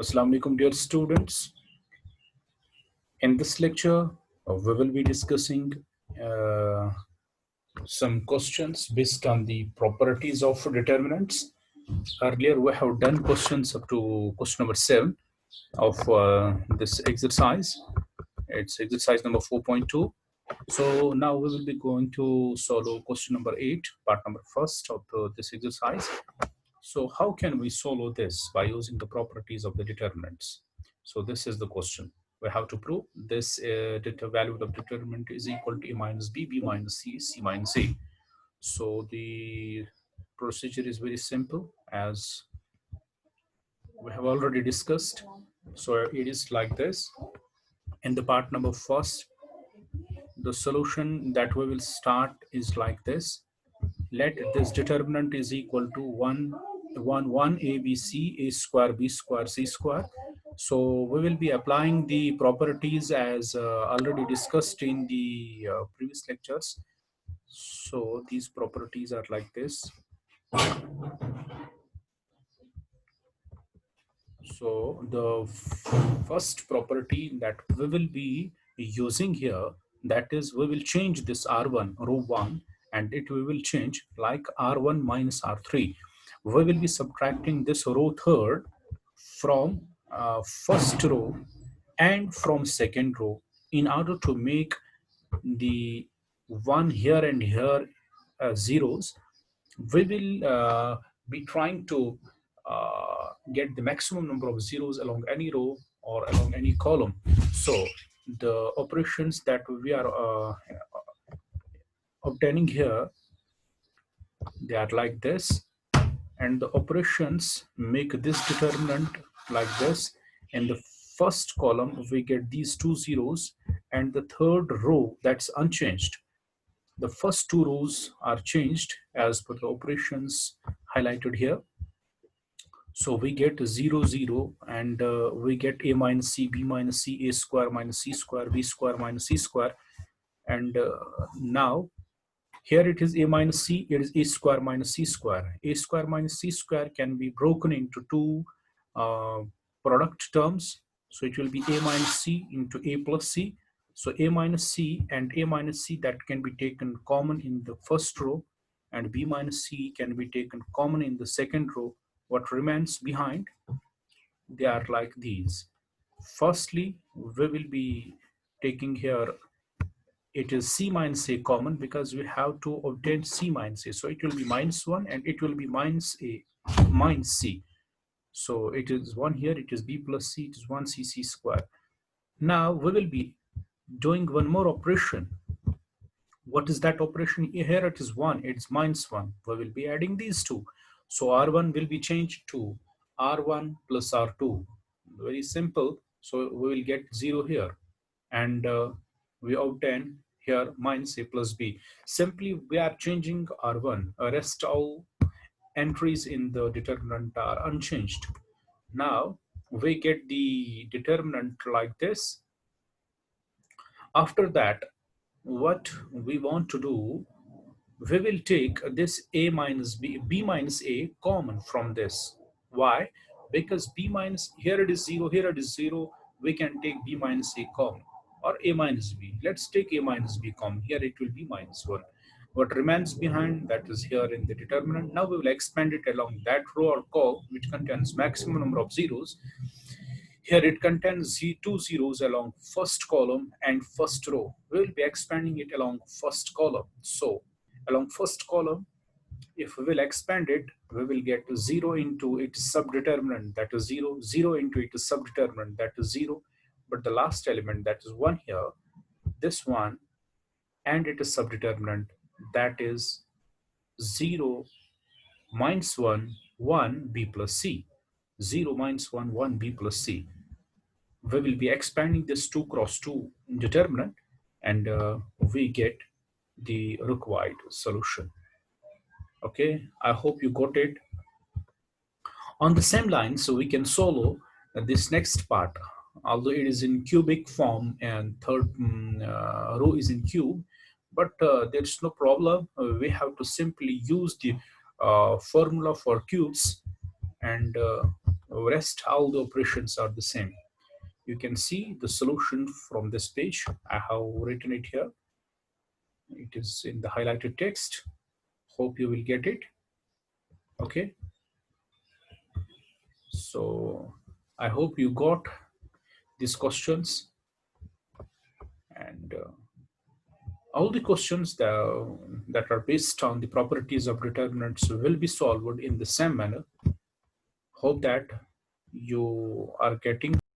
Assalamu alaikum, dear students. In this lecture, we will be discussing uh, some questions based on the properties of determinants. Earlier, we have done questions up to question number 7 of this exercise. It's exercise number 4.2. So now we will be going to solve question number 8, part number first of this exercise. So how can we solve this by using the properties of the determinants? So this is the question. We have to prove this value of determinant is equal to a minus b minus c minus a. So the procedure is very simple as we have already discussed. So it is like this. In the part number first, the solution that we will start is like this. Let this determinant is equal to 1 a b c a square b square c square. So we will be applying the properties as already discussed in the previous lectures. So these properties are like this. So the first property that we will be using here, that is we will change this r1 row 1 and we will change like r1 minus r3. We will be subtracting this row third from first row and from second row in order to make the one here and here zeros. We will be trying to get the maximum number of zeros along any row or along any column. So the operations that we are obtaining here, they are like this, and the operations make this determinant like this. In the first column we get these two zeros, and the third row that's unchanged. The first two rows are changed as per the operations highlighted here. So we get 0 0, and we get a minus c b minus c a square minus c square b square minus c square. And now here it is a minus c, it is a square minus c square. A square minus c square can be broken into two product terms. So it will be a minus c into a plus c. So a minus c and a minus c, that can be taken common in the first row, and b minus c can be taken common in the second row. What remains behind, they are like these. Firstly, we will be taking here, it is c minus a common because we have to obtain c minus a. So it will be minus 1 and it will be minus a minus c. So it is 1 here, it is b plus c, it is 1 c c square. Now we will be doing one more operation. What is that operation? Here it is 1, it's minus 1. We will be adding these two. So r1 will be changed to r1 plus r2. Very simple. So we will get 0 here, and we obtain here minus a plus b. Simply we are changing r1. Rest all entries in the determinant are unchanged. Now we get the determinant like this. After that, what we want to do, we will take this a minus b minus a common from this. Why? Because b minus, here it is 0, here it is 0, we can take b minus a common, or a minus b. Let's take a minus b common. Here it will be minus 1. What remains behind, that is here in the determinant. Now we will expand it along that row or column which contains maximum number of zeros. Here it contains two zeros along first column and first row. We will be expanding it along first column. So along first column, if we will expand it, we will get 0 into its subdeterminant, that is 0, 0 into its subdeterminant, that is 0. But the last element, that is 1 here, this one, and its subdeterminant, that is 0 minus 1, 1 b plus c. 0 minus 1, 1 b plus c. We will be expanding this 2 cross 2 determinant, and we get the required solution. Okay, I hope you got it. On the same line, so we can solve this next part, although it is in cubic form and third row is in cube, but there's no problem. We have to simply use the formula for cubes, and Rest all the operations are the same. You can see the solution from this page. I have written it here. It is in the highlighted text. Hope you will get it. Okay. So I hope you got these questions, and all the questions that are based on the properties of determinants will be solved in the same manner. Hope that you are getting